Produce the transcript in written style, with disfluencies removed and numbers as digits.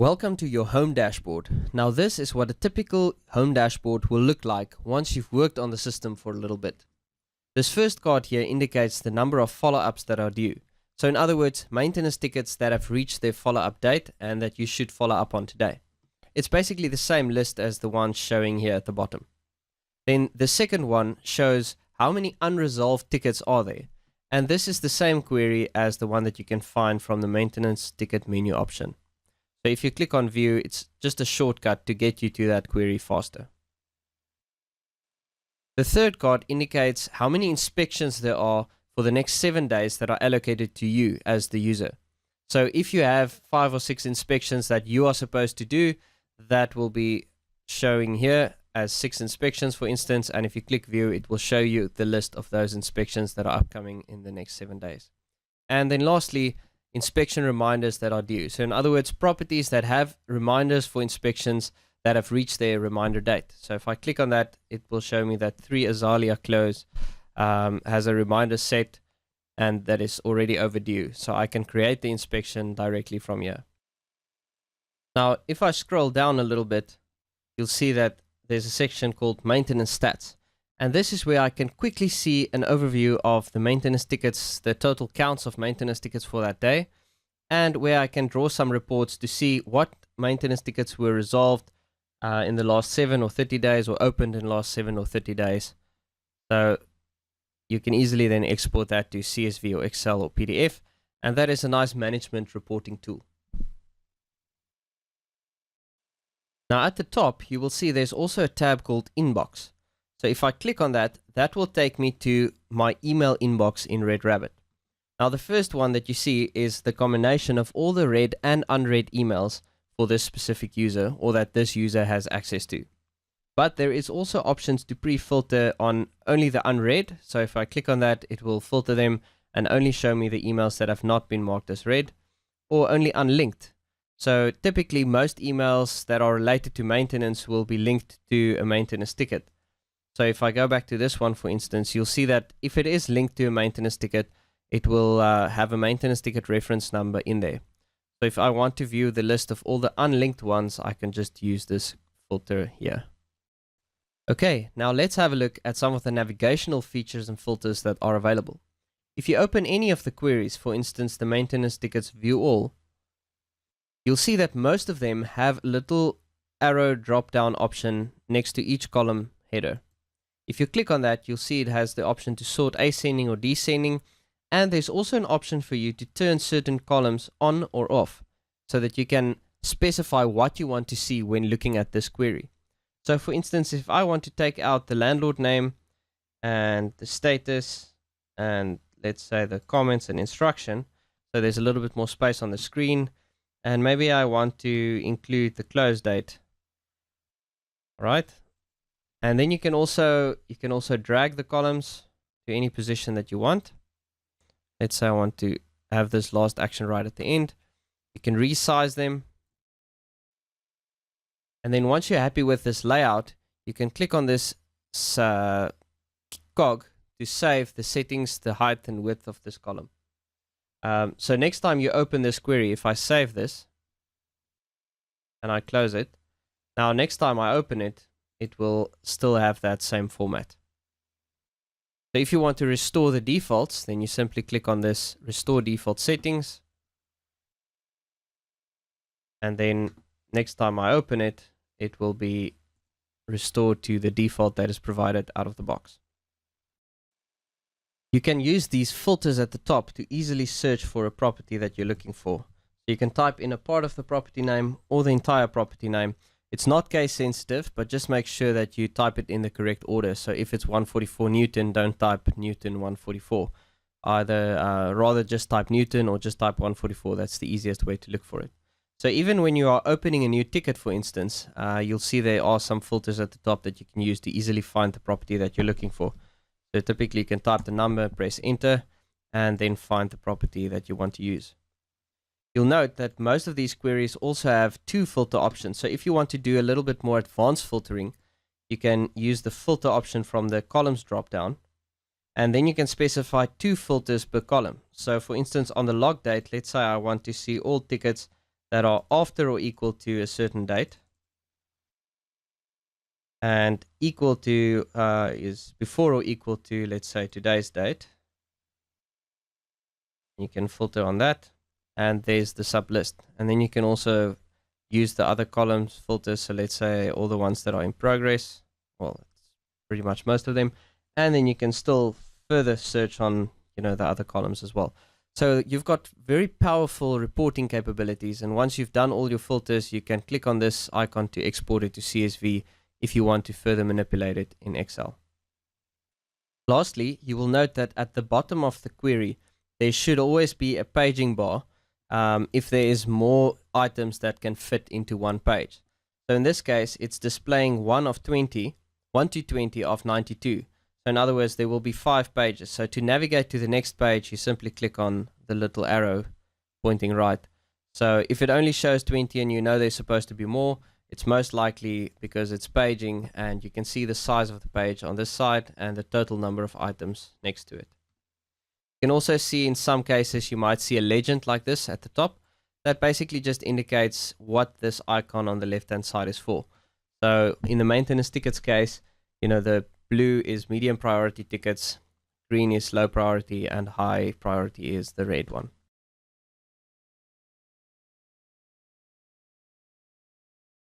Welcome to your home dashboard. Now this is what a typical home dashboard will look like once you've worked on the system for a little bit. This first card here indicates the number of follow-ups that are due. So in other words, maintenance tickets that have reached their follow-up date and that you should follow up on today. It's basically the same list as the one showing here at the bottom. Then the second one shows how many unresolved tickets are there. And this is the same query as the one that you can find from the maintenance ticket menu option. So if you click on view, it's just a shortcut to get you to that query faster. The third card indicates how many inspections there are for the next 7 days that are allocated to you as the user. So if you have 5 or 6 inspections that you are supposed to do, that will be showing here as 6 inspections, for instance. And if you click view, it will show you the list of those inspections that are upcoming in the next 7 days. And then lastly, inspection reminders that are due. So in other words, properties that have reminders for inspections that have reached their reminder date. So if I click on that, it will show me that 3 Azalea Close has a reminder set and that is already overdue. So I can create the inspection directly from here. Now, if I scroll down a little bit, you'll see that there's a section called Maintenance Stats. And this is where I can quickly see an overview of the maintenance tickets, the total counts of maintenance tickets for that day, and where I can draw some reports to see what maintenance tickets were resolved in the last 7 or 30 days or opened in the last 7 or 30 days. So you can easily then export that to CSV or Excel or PDF, and that is a nice management reporting tool. Now at the top, you will see there's also a tab called Inbox. So if I click on that, that will take me to my email inbox in Red Rabbit. Now the first one that you see is the combination of all the read and unread emails for this specific user or that this user has access to. But there is also options to pre-filter on only the unread. So if I click on that, it will filter them and only show me the emails that have not been marked as read or only unlinked. So typically most emails that are related to maintenance will be linked to a maintenance ticket. So if I go back to this one, for instance, you'll see that if it is linked to a maintenance ticket, it will have a maintenance ticket reference number in there. So if I want to view the list of all the unlinked ones, I can just use this filter here. Okay, now let's have a look at some of the navigational features and filters that are available. If you open any of the queries, for instance, the maintenance tickets view all, you'll see that most of them have a little arrow drop-down option next to each column header. If you click on that, you'll see it has the option to sort ascending or descending, and there's also an option for you to turn certain columns on or off so that you can specify what you want to see when looking at this query. So for instance, if I want to take out the landlord name and the status and let's say the comments and instruction, so there's a little bit more space on the screen, and maybe I want to include the close date. All right. And then you can also drag the columns to any position that you want. Let's say I want to have this last action right at the end. You can resize them. And then once you're happy with this layout, you can click on this cog to save the settings, the height and width of this column. So next time you open this query, if I save this and I close it, now next time I open it, it will still have that same format. So if you want to restore the defaults, then you simply click on this Restore Default Settings. And then next time I open it, it will be restored to the default that is provided out of the box. You can use these filters at the top to easily search for a property that you're looking for. So you can type in a part of the property name or the entire property name. It's not case sensitive, but just make sure that you type it in the correct order. So if it's 144 Newton, don't type Newton 144. Rather just type Newton or just type 144. That's the easiest way to look for it. So even when you are opening a new ticket, for instance, you'll see there are some filters at the top that you can use to easily find the property that you're looking for. So typically you can type the number, press enter, and then find the property that you want to use. You'll note that most of these queries also have 2 filter options. So if you want to do a little bit more advanced filtering, you can use the filter option from the columns drop-down, and then you can specify 2 filters per column. So for instance, on the log date, let's say I want to see all tickets that are after or equal to a certain date. And equal to is before or equal to, let's say, today's date. You can filter on that. And there's the sub list. And then you can also use the other columns filters. So let's say all the ones that are in progress. Well, it's pretty much most of them. And then you can still further search on, the other columns as well. So you've got very powerful reporting capabilities. And once you've done all your filters, you can click on this icon to export it to CSV if you want to further manipulate it in Excel. Lastly, you will note that at the bottom of the query, there should always be a paging bar if there is more items that can fit into one page. So in this case, it's displaying 1 to 20 of 92. So in other words, there will be 5 pages. So to navigate to the next page, you simply click on the little arrow pointing right. So if it only shows 20 and you know there's supposed to be more, it's most likely because it's paging, and you can see the size of the page on this side and the total number of items next to it. You can also see in some cases you might see a legend like this at the top that basically just indicates what this icon on the left hand side is for. So in the maintenance tickets case, the blue is medium priority tickets, green is low priority, and high priority is the red one.